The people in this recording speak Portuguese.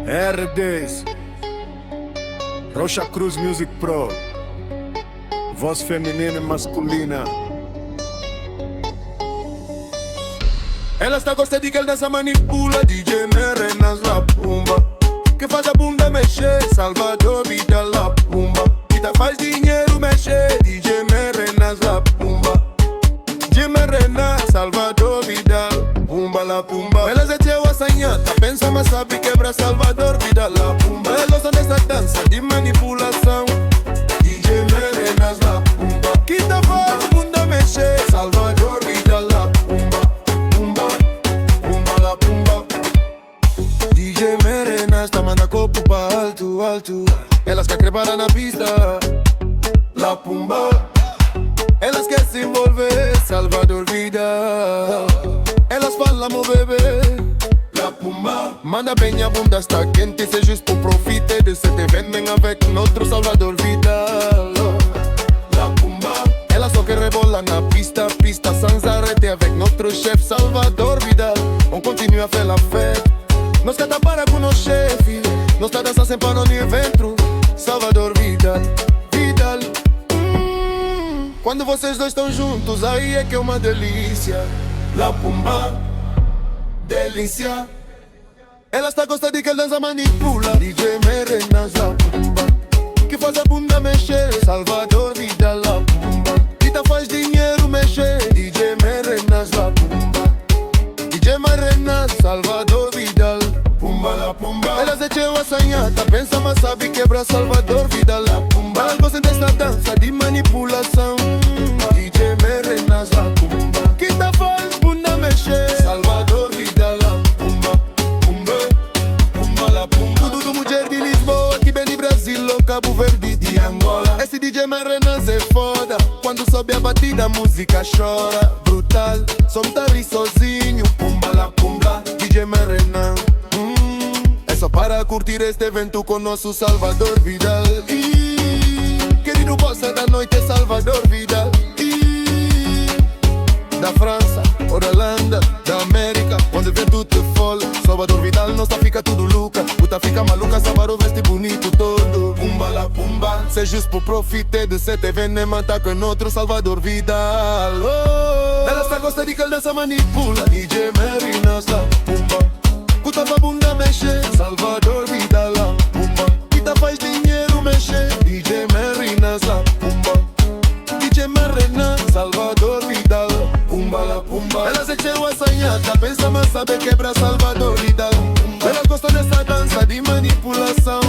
RDs Rocha Cruz Music Pro. Voz feminina e masculina. Ela está gosta de que ele dança, manipula. DJ Merenas La Pumba, que faz a bunda mexer. Salvador Vida La Pumba, que tá faz dinheiro mexer. DJ Merenas La Pumba, DJ Merenas, Salvador Vida Pumba La Pumba. Elas é teu assanhata, pensa mas sabe quebra. Salvador Vida La Pumba. Elas gostam dessa dança de manipulação. DJ Merenas La Pumba, que tá faz a bunda mexer. Salvador Vida La Pumba, Pumba, Pumba La Pumba. DJ Merenas tá manda corpo pra alto, alto. Elas quer preparar na pista. La Pumba, elas quer se envolver. Salvador Vida, elas falam meu bebê. La Pumba, manda bem a bunda, está quente. C'est juste pour profiter de cet événement avec notre Salvador Vida. La Pumba, elas só quer rebolar na pista, pista sans arrêter avec notre chef Salvador Vida. On continue a faire la fête. Nós canta para com nos chefe. Nós tá dançando sem parar no evento. Salvador Vida, Vidal. Quando vocês dois estão juntos, aí é que é uma delícia. La Pumba, delícia. Ela está gosta de que ele dança, manipula. DJ Merenas La Pumba, que faz a bunda mexer. Salvador Vida La Pumba, que tá faz dinheiro mexer. DJ Merenas La Pumba, DJ Merenas, Salvador Vida Pumba La Pumba. Elas é teu assanhata, pensa mas sabe quebra. Salvador Vida La Pumba. Elas gostam dessa dança de manipulação. DJ Merenas La Pumba, que tá faz bunda mexer. Salvador Vida La Pumba, Pumba, Pumba La Pumba. Tudo do mulher de Lisboa, que vem de Brasil ou Cabo Verde de Angola. Esse DJ Merenas é foda. Quando sobe a batida a música chora. Brutal, só me tá rir sozinho. Pumba La Pumba, DJ Merenas. É só para curtir este evento com nosso Salvador Vidal. Querido bossa da noite é Salvador Vidal. Da França, ou da Holanda, da América, onde vem tudo te fole. Salvador Vidal, nós tá fica tudo louca. Puta fica maluca, Salvador veste bonito todo. Pumba La Pumba, c'est juste pour profiter de cet événement tá com notre Salvador Vidal. Oh, ela está gosta de que ele dança, manipula. DJ Merenas La Pumba, puta pra bunda mexer. Salvador Vida La Pumba, que tá faz dinheiro mexer. DJ Merenas La Pumba, DJ Merenas, Salvador Vida Pumba La Pumba. Elas é teu assanhata, pensa mas sabe quebra. Salvador Vida Pumba. Elas gostam dessa dança de manipulação.